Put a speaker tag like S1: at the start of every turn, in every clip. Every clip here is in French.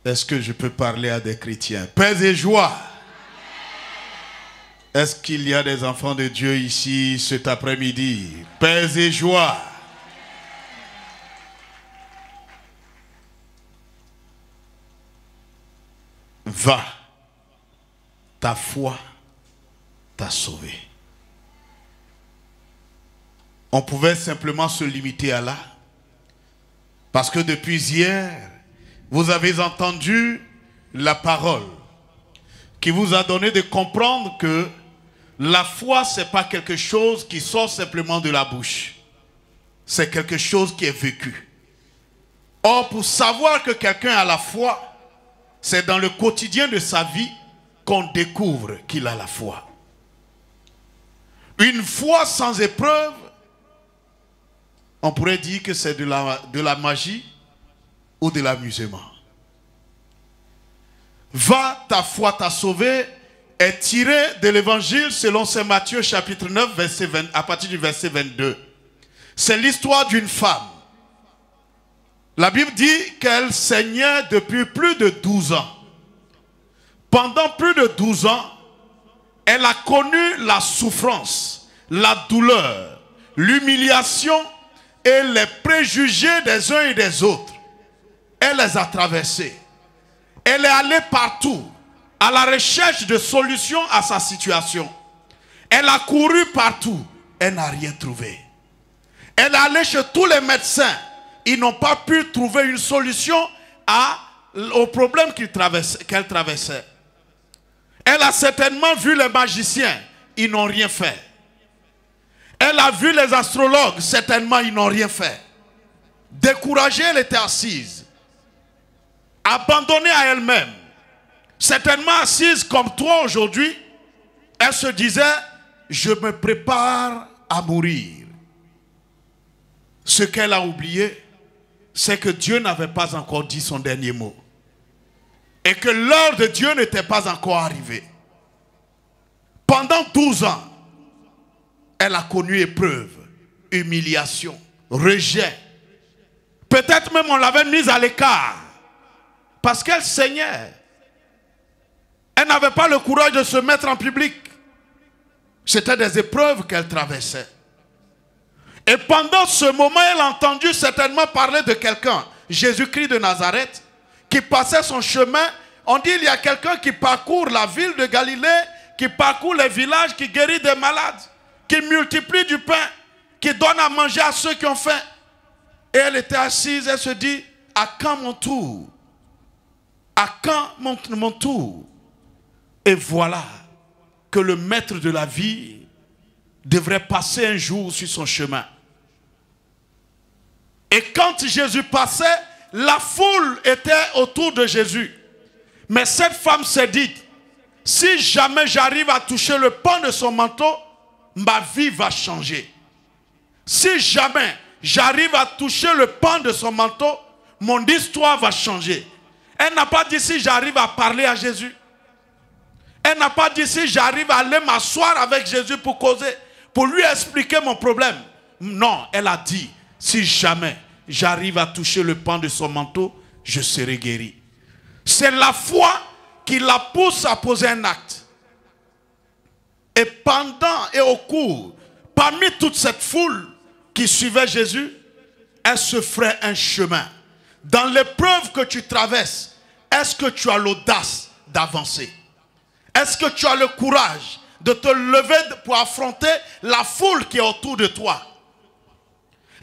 S1: Est-ce que je peux parler à des chrétiens? Paix et joie. Est-ce qu'il y a des enfants de Dieu ici cet après-midi? Paix et joie. Va, ta foi t'a sauvé. On pouvait simplement se limiter à là. Parce que depuis hier, vous avez entendu la parole qui vous a donné de comprendre que la foi, ce n'est pas quelque chose qui sort simplement de la bouche. C'est quelque chose qui est vécu. Or, pour savoir que quelqu'un a la foi, c'est dans le quotidien de sa vie qu'on découvre qu'il a la foi. Une foi sans épreuve, on pourrait dire que c'est de la magie ou de l'amusement. Va, ta foi t'a sauvé est tiré de l'évangile selon saint Matthieu chapitre 9 verset 20, à partir du verset 22. C'est l'histoire d'une femme. La Bible dit qu'elle saignait depuis plus de 12 ans. Pendant plus de 12 ans, elle a connu la souffrance, la douleur, l'humiliation et les préjugés des uns et des autres. Elle les a traversés. Elle est allée partout à la recherche de solutions à sa situation. Elle a couru partout. Elle n'a rien trouvé. Elle est allée chez tous les médecins. Ils n'ont pas pu trouver une solution au problème qu'elle traversait. Elle a certainement vu les magiciens. Ils n'ont rien fait. Elle a vu les astrologues. Certainement, ils n'ont rien fait. Découragée, elle était assise. Abandonnée à elle-même. Certainement assise comme toi aujourd'hui. Elle se disait, je me prépare à mourir. Ce qu'elle a oublié, c'est que Dieu n'avait pas encore dit son dernier mot. Et que l'heure de Dieu n'était pas encore arrivée. Pendant 12 ans, elle a connu épreuve, humiliation, rejet. Peut-être même on l'avait mise à l'écart. Parce qu'elle saignait. Elle n'avait pas le courage de se mettre en public. C'était des épreuves qu'elle traversait. Et pendant ce moment, elle a entendu certainement parler de quelqu'un, Jésus-Christ de Nazareth, qui passait son chemin. On dit qu'il y a quelqu'un qui parcourt la ville de Galilée, qui parcourt les villages, qui guérit des malades, qui multiplie du pain, qui donne à manger à ceux qui ont faim. Et elle était assise, elle se dit, à quand mon tour? À quand mon tour? Et voilà que le maître de la vie devrait passer un jour sur son chemin. Et quand Jésus passait, la foule était autour de Jésus. Mais cette femme s'est dit, si jamais j'arrive à toucher le pan de son manteau, ma vie va changer. Si jamais j'arrive à toucher le pan de son manteau, mon histoire va changer. Elle n'a pas dit si j'arrive à parler à Jésus. Elle n'a pas dit si j'arrive à aller m'asseoir avec Jésus pour causer, pour lui expliquer mon problème. Non, elle a dit, si jamais j'arrive à toucher le pan de son manteau, je serai guéri. C'est la foi qui la pousse à poser un acte. Et pendant et au cours, parmi toute cette foule qui suivait Jésus, elle se ferait un chemin. Dans l'épreuve que tu traverses, est-ce que tu as l'audace d'avancer? Est-ce que tu as le courage de te lever pour affronter la foule qui est autour de toi?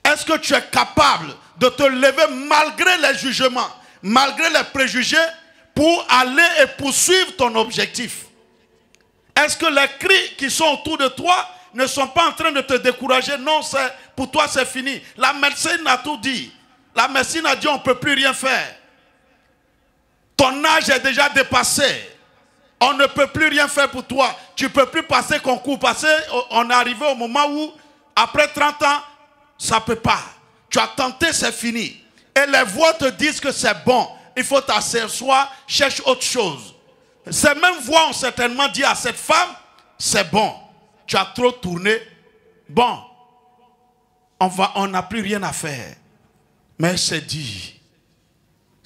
S1: Est-ce que tu es capable de te lever malgré les jugements, malgré les préjugés, pour aller et poursuivre ton objectif? Est-ce que les cris qui sont autour de toi ne sont pas en train de te décourager? Non, pour toi c'est fini. La médecine a tout dit. La médecine a dit on ne peut plus rien faire. Ton âge est déjà dépassé. On ne peut plus rien faire pour toi. Tu ne peux plus passer concours. On est arrivé au moment où, après 30 ans, ça ne peut pas. Tu as tenté, c'est fini. Et les voix te disent que c'est bon. Il faut t'asseoir, cherche autre chose. Ces mêmes voix ont certainement dit à cette femme, c'est bon. Tu as trop tourné. Bon, on n'a plus rien à faire. Mais elle s'est dit,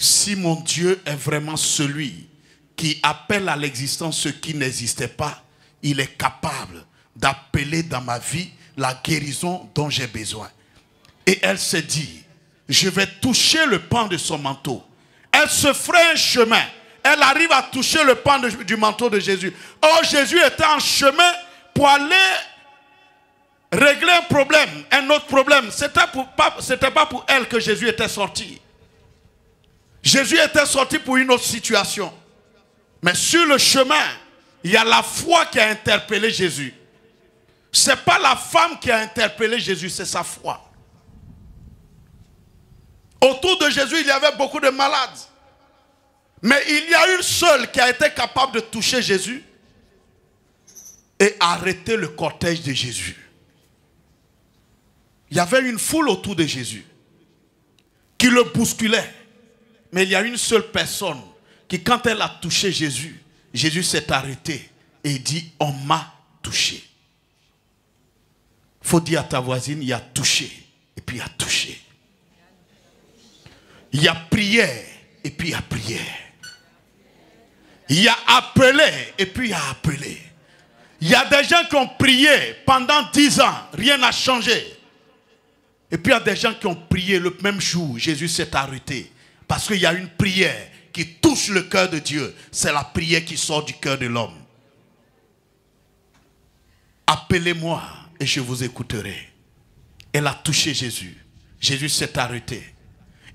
S1: si mon Dieu est vraiment celui qui appelle à l'existence ce qui n'existait pas, il est capable d'appeler dans ma vie la guérison dont j'ai besoin. Et elle s'est dit, je vais toucher le pan de son manteau. Elle se ferait un chemin. Elle arrive à toucher le pan du manteau de Jésus. Or, Jésus était en chemin pour aller régler un problème, un autre problème. C'était pas pour elle que Jésus était sorti. Jésus était sorti pour une autre situation. Mais sur le chemin, il y a la foi qui a interpellé Jésus. Ce n'est pas la femme qui a interpellé Jésus, c'est sa foi. Autour de Jésus, il y avait beaucoup de malades. Mais il y a une seule qui a été capable de toucher Jésus et arrêter le cortège de Jésus. Il y avait une foule autour de Jésus qui le bousculait. Mais il y a une seule personne qui, quand elle a touché Jésus, Jésus s'est arrêté et dit, on m'a touché. Il faut dire à ta voisine, il y a touché et puis il y a touché. Il y a prière et puis il y a prière. Il y a appelé et puis il y a appelé. Il y a des gens qui ont prié pendant 10 ans, rien n'a changé. Et puis il y a des gens qui ont prié le même jour, Jésus s'est arrêté. Parce qu'il y a une prière qui touche le cœur de Dieu. C'est la prière qui sort du cœur de l'homme. Appelez-moi et je vous écouterai. Elle a touché Jésus. Jésus s'est arrêté.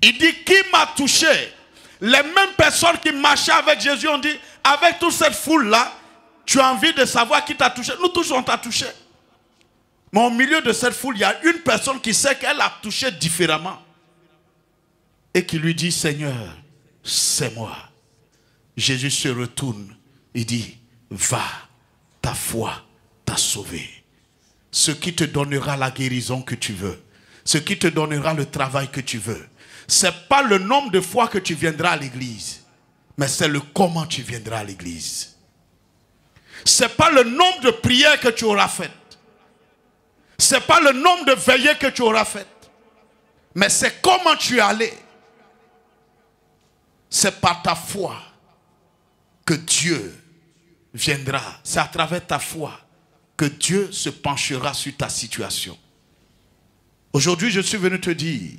S1: Il dit, qui m'a touché? Les mêmes personnes qui marchaient avec Jésus ont dit, avec toute cette foule-là, tu as envie de savoir qui t'a touché. Nous tous on t'a touché. Mais au milieu de cette foule, il y a une personne qui sait qu'elle a touché différemment. Et qui lui dit, Seigneur, c'est moi. Jésus se retourne et dit, va, ta foi t'a sauvé. Ce qui te donnera la guérison que tu veux, ce qui te donnera le travail que tu veux, ce n'est pas le nombre de fois que tu viendras à l'église, mais c'est le comment tu viendras à l'église. Ce n'est pas le nombre de prières que tu auras faites. Ce n'est pas le nombre de veillées que tu auras faites. Mais c'est comment tu es allé. C'est par ta foi que Dieu viendra. C'est à travers ta foi que Dieu se penchera sur ta situation. Aujourd'hui, je suis venu te dire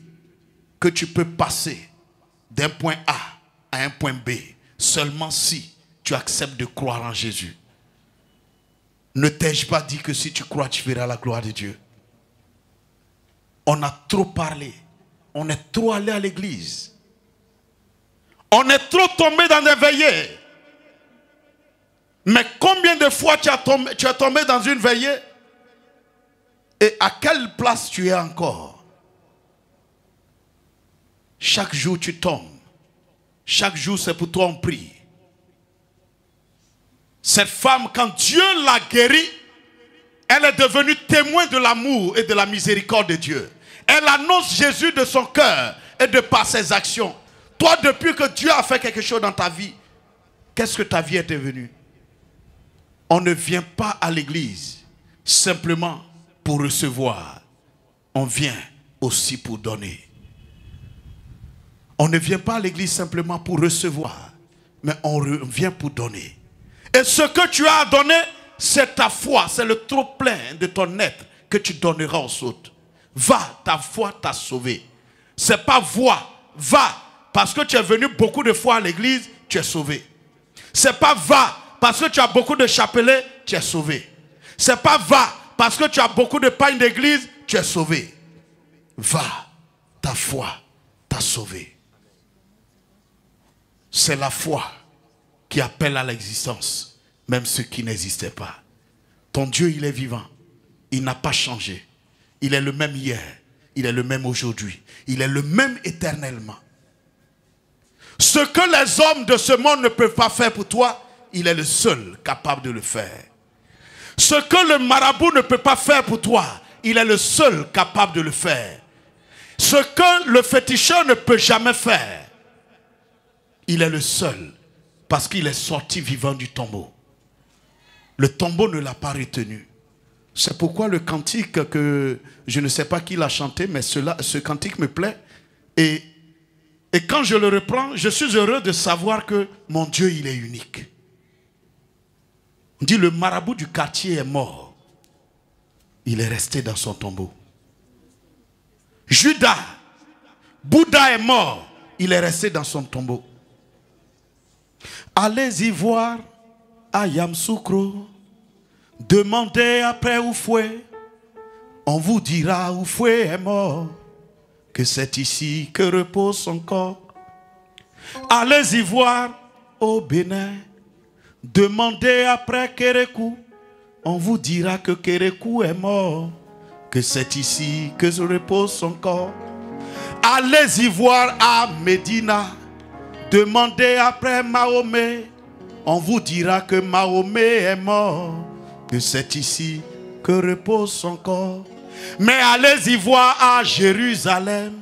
S1: que tu peux passer d'un point A à un point B seulement si tu acceptes de croire en Jésus. Ne t'ai-je pas dit que si tu crois, tu verras la gloire de Dieu? On a trop parlé. On est trop allé à l'église. On est trop tombé dans des veillées. Mais combien de fois tu es tombé dans une veillée? Et à quelle place tu es encore? Chaque jour tu tombes. Chaque jour c'est pour toi on prie. Cette femme, quand Dieu l'a guérie, elle est devenue témoin de l'amour et de la miséricorde de Dieu. Elle annonce Jésus de son cœur et de par ses actions. Toi, depuis que Dieu a fait quelque chose dans ta vie, qu'est-ce que ta vie est devenue? On ne vient pas à l'église simplement pour recevoir. On vient aussi pour donner. On ne vient pas à l'église simplement pour recevoir, mais on vient pour donner. Et ce que tu as à donner, c'est ta foi, c'est le trop-plein de ton être que tu donneras aux autres. Va, ta foi t'a sauvé. C'est pas voix, va. Parce que tu es venu beaucoup de fois à l'église, tu es sauvé. C'est pas va, parce que tu as beaucoup de chapelets, tu es sauvé. C'est pas va, parce que tu as beaucoup de pagnes d'église, tu es sauvé. Va, ta foi t'a sauvé. C'est la foi qui appelle à l'existence, même ce qui n'existait pas. Ton Dieu, il est vivant. Il n'a pas changé. Il est le même hier. Il est le même aujourd'hui. Il est le même éternellement. Ce que les hommes de ce monde ne peuvent pas faire pour toi, il est le seul capable de le faire. Ce que le marabout ne peut pas faire pour toi, il est le seul capable de le faire. Ce que le féticheur ne peut jamais faire, il est le seul, parce qu'il est sorti vivant du tombeau. Le tombeau ne l'a pas retenu. C'est pourquoi le cantique que je ne sais pas qui l'a chanté, mais ce cantique me plaît. Et Et quand je le reprends, je suis heureux de savoir que mon Dieu, il est unique. On dit le marabout du quartier est mort. Il est resté dans son tombeau. Judas, Bouddha est mort. Il est resté dans son tombeau. Allez-y voir à Yamoussoukro. Demandez après Oufoué. On vous dira Oufoué est mort. Que c'est ici que repose son corps. Allez-y voir au Bénin. Demandez après Kérékou. On vous dira que Kérékou est mort. Que c'est ici que se repose son corps. Allez-y voir à Médina. Demandez après Mahomet. On vous dira que Mahomet est mort. Que c'est ici que repose son corps. Mais allez-y voir à Jérusalem.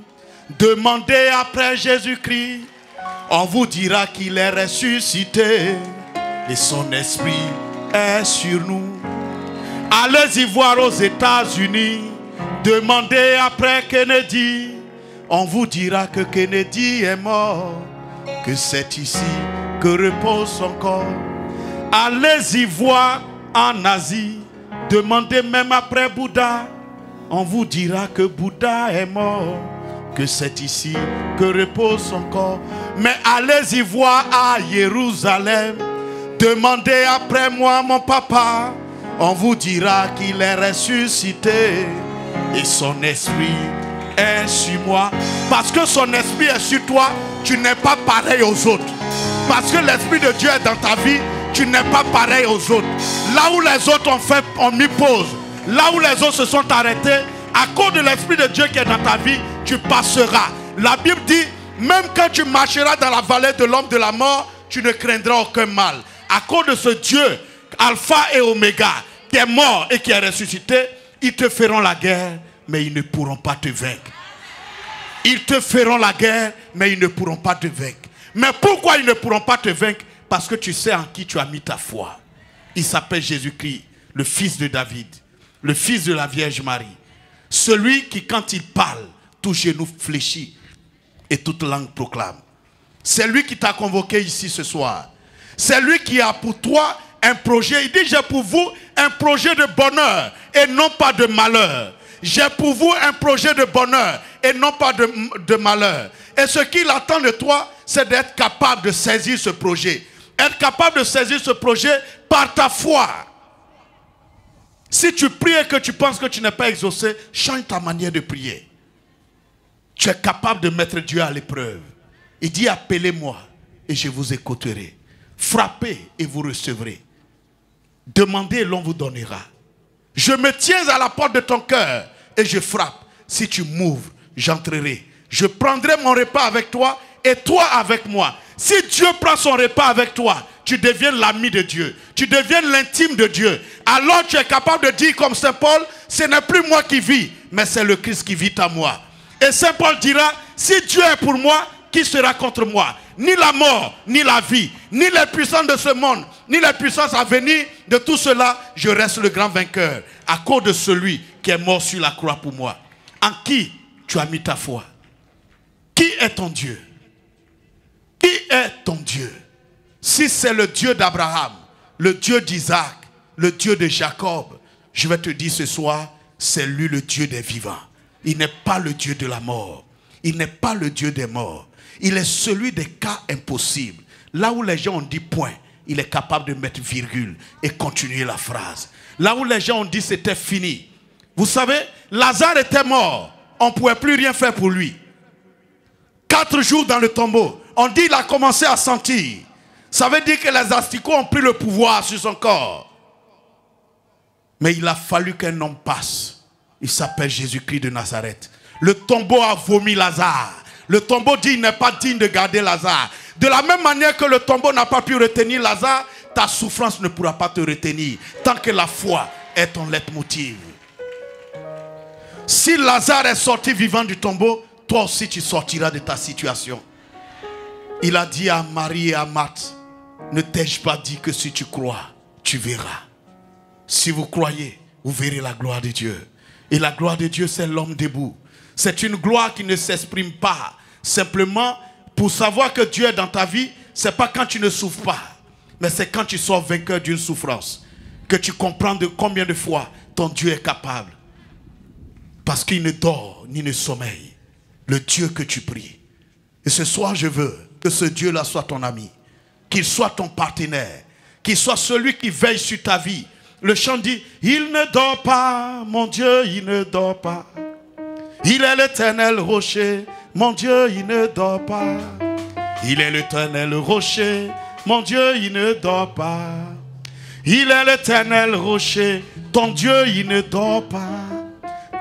S1: Demandez après Jésus-Christ. On vous dira qu'il est ressuscité. Et son esprit est sur nous. Allez-y voir aux États-Unis. Demandez après Kennedy. On vous dira que Kennedy est mort. Que c'est ici que repose son corps. Allez-y voir en Asie. Demandez même après Bouddha. On vous dira que Bouddha est mort. Que c'est ici que repose son corps. Mais allez-y voir à Jérusalem. Demandez après moi mon papa. On vous dira qu'il est ressuscité. Et son esprit est sur moi. Parce que son esprit est sur toi, tu n'es pas pareil aux autres. Parce que l'esprit de Dieu est dans ta vie, tu n'es pas pareil aux autres. Là où les autres ont mis pause, là où les autres se sont arrêtés, à cause de l'esprit de Dieu qui est dans ta vie, tu passeras. La Bible dit, même quand tu marcheras dans la vallée de l'homme de la mort, tu ne craindras aucun mal. À cause de ce Dieu, Alpha et Oméga, qui est mort et qui est ressuscité, ils te feront la guerre, mais ils ne pourront pas te vaincre. Ils te feront la guerre, mais ils ne pourront pas te vaincre. Mais pourquoi ils ne pourront pas te vaincre? Parce que tu sais en qui tu as mis ta foi. Il s'appelle Jésus-Christ, le fils de David, le fils de la Vierge Marie. Celui qui, quand il parle, tout genou fléchit et toute langue proclame. C'est lui qui t'a convoqué ici ce soir. C'est lui qui a pour toi un projet. Il dit, j'ai pour vous un projet de bonheur et non pas de malheur. J'ai pour vous un projet de bonheur et non pas de malheur. Et ce qu'il attend de toi, c'est d'être capable de saisir ce projet. Être capable de saisir ce projet par ta foi. Si tu pries et que tu penses que tu n'es pas exaucé, change ta manière de prier. Tu es capable de mettre Dieu à l'épreuve. Il dit, appelez-moi et je vous écouterai. Frappez et vous recevrez. Demandez et l'on vous donnera. Je me tiens à la porte de ton cœur et je frappe. Si tu m'ouvres, j'entrerai. Je prendrai mon repas avec toi et toi avec moi. Si Dieu prend son repas avec toi, tu deviens l'ami de Dieu. Tu deviens l'intime de Dieu. Alors tu es capable de dire comme Saint Paul, ce n'est plus moi qui vis, mais c'est le Christ qui vit en moi. Et Saint Paul dira, si Dieu est pour moi, qui sera contre moi? Ni la mort, ni la vie, ni les puissances de ce monde, ni les puissances à venir, de tout cela, je reste le grand vainqueur, à cause de celui qui est mort sur la croix pour moi. En qui tu as mis ta foi? Qui est ton Dieu? Qui est ton Dieu? Si c'est le Dieu d'Abraham, le Dieu d'Isaac, le Dieu de Jacob, je vais te dire ce soir, c'est lui le Dieu des vivants. Il n'est pas le Dieu de la mort. Il n'est pas le Dieu des morts. Il est celui des cas impossibles. Là où les gens ont dit point, il est capable de mettre virgule et continuer la phrase. Là où les gens ont dit c'était fini. Vous savez, Lazare était mort. On ne pouvait plus rien faire pour lui. 4 jours dans le tombeau. On dit qu'il a commencé à sentir. Ça veut dire que les asticots ont pris le pouvoir sur son corps. Mais il a fallu qu'un homme passe. Il s'appelle Jésus-Christ de Nazareth. Le tombeau a vomi Lazare. Le tombeau dit qu'il n'est pas digne de garder Lazare. De la même manière que le tombeau n'a pas pu retenir Lazare, ta souffrance ne pourra pas te retenir tant que la foi est ton leitmotiv. Si Lazare est sorti vivant du tombeau, toi aussi tu sortiras de ta situation. Il a dit à Marie et à Marthe, ne t'ai-je pas dit que si tu crois, tu verras. Si vous croyez, vous verrez la gloire de Dieu. Et la gloire de Dieu, c'est l'homme debout. C'est une gloire qui ne s'exprime pas simplement Pour savoir que Dieu est dans ta vie, ce n'est pas quand tu ne souffres pas, mais c'est quand tu sors vainqueur d'une souffrance que tu comprends de combien de fois ton Dieu est capable. Parce qu'il ne dort ni ne sommeille, le Dieu que tu pries. Et ce soir, je veux que ce Dieu-là soit ton ami, qu'il soit ton partenaire, qu'il soit celui qui veille sur ta vie. Le chant dit, il ne dort pas, mon Dieu, il ne dort pas. Il est l'éternel rocher, mon Dieu, il ne dort pas. Il est l'éternel rocher, mon Dieu, il ne dort pas. Il est l'éternel rocher, ton Dieu, il ne dort pas.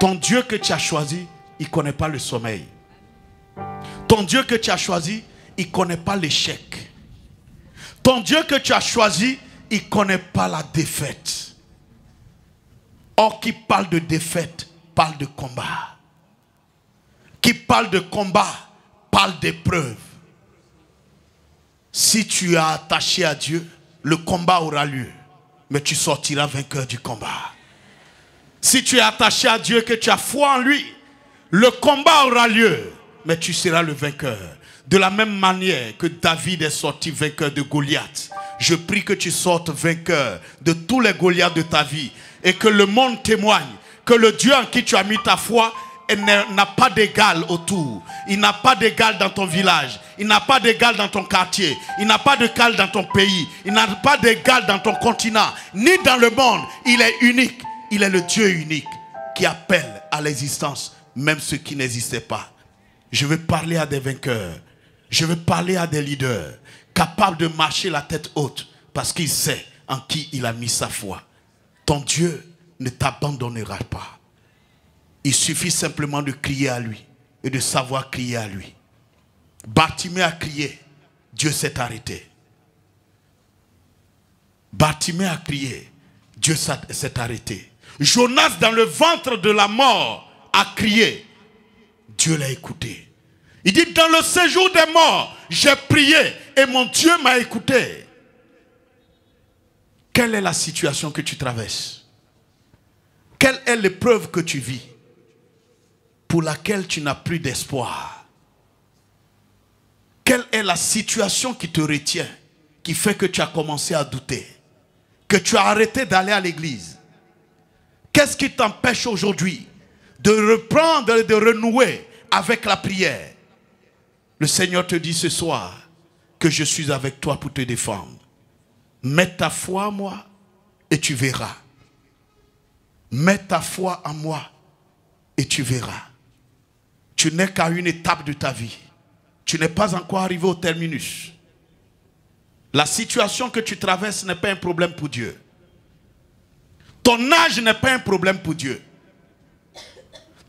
S1: Ton Dieu que tu as choisi, il ne connaît pas le sommeil. Ton Dieu que tu as choisi, il ne connaît pas l'échec. Ton Dieu que tu as choisi, il ne connaît pas la défaite. Or, qui parle de défaite, parle de combat. Qui parle de combat, parle d'épreuve. Si tu es attaché à Dieu, le combat aura lieu, mais tu sortiras vainqueur du combat. Si tu es attaché à Dieu, que tu as foi en lui, le combat aura lieu, mais tu seras le vainqueur. De la même manière que David est sorti vainqueur de Goliath, je prie que tu sortes vainqueur de tous les Goliaths de ta vie et que le monde témoigne que le Dieu en qui tu as mis ta foi n'a pas d'égal autour. Il n'a pas d'égal dans ton village. Il n'a pas d'égal dans ton quartier. Il n'a pas d'égal dans ton pays. Il n'a pas d'égal dans ton continent. Ni dans le monde. Il est unique. Il est le Dieu unique qui appelle à l'existence même ceux qui n'existaient pas. Je veux parler à des vainqueurs. Je veux parler à des leaders capables de marcher la tête haute parce qu'il sait en qui il a mis sa foi. Ton Dieu ne t'abandonnera pas. Il suffit simplement de crier à lui et de savoir crier à lui. Bartimée a crié, Dieu s'est arrêté. Bartimée a crié, Dieu s'est arrêté. Jonas dans le ventre de la mort a crié, Dieu l'a écouté. Il dit, dans le séjour des morts, j'ai prié et mon Dieu m'a écouté. Quelle est la situation que tu traverses? Quelle est l'épreuve que tu vis pour laquelle tu n'as plus d'espoir? Quelle est la situation qui te retient, qui fait que tu as commencé à douter, que tu as arrêté d'aller à l'église? Qu'est-ce qui t'empêche aujourd'hui de reprendre et de renouer avec la prière? Le Seigneur te dit ce soir que je suis avec toi pour te défendre. Mets ta foi en moi et tu verras. Mets ta foi en moi et tu verras. Tu n'es qu'à une étape de ta vie. Tu n'es pas encore arrivé au terminus. La situation que tu traverses n'est pas un problème pour Dieu. Ton âge n'est pas un problème pour Dieu.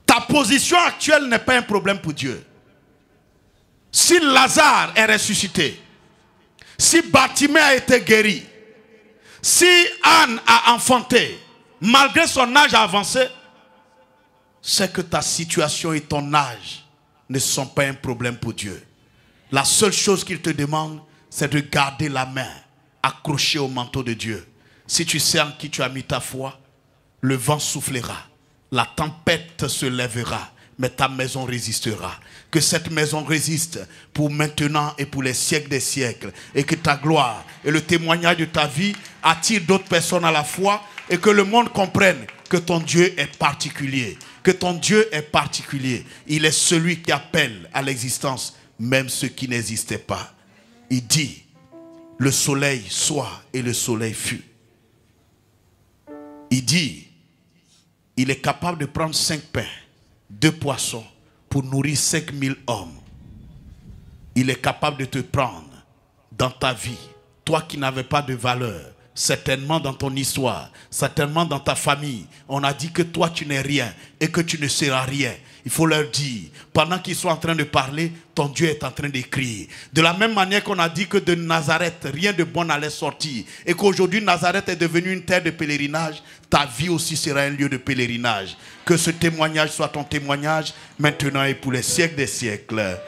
S1: Ta position actuelle n'est pas un problème pour Dieu. Si Lazare est ressuscité, si Bartimée a été guéri, si Anne a enfanté, malgré son âge avancé, c'est que ta situation et ton âge ne sont pas un problème pour Dieu. La seule chose qu'il te demande, c'est de garder la main accrochée au manteau de Dieu. Si tu sais en qui tu as mis ta foi, le vent soufflera, la tempête se lèvera, mais ta maison résistera. Que cette maison résiste pour maintenant et pour les siècles des siècles. Et que ta gloire et le témoignage de ta vie attirent d'autres personnes à la foi. Et que le monde comprenne que ton Dieu est particulier. Que ton Dieu est particulier. Il est celui qui appelle à l'existence même ceux qui n'existaient pas. Il dit, le soleil soit et le soleil fut. Il dit, il est capable de prendre 5 pains, 2 poissons pour nourrir 5000 hommes. Il est capable de te prendre dans ta vie, toi qui n'avais pas de valeur, certainement dans ton histoire, certainement dans ta famille. On a dit que toi tu n'es rien et que tu ne seras rien. Il faut leur dire, pendant qu'ils sont en train de parler, ton Dieu est en train d'écrire. De la même manière qu'on a dit que de Nazareth, rien de bon n'allait sortir. Et qu'aujourd'hui, Nazareth est devenue une terre de pèlerinage. Ta vie aussi sera un lieu de pèlerinage. Que ce témoignage soit ton témoignage, maintenant et pour les siècles des siècles.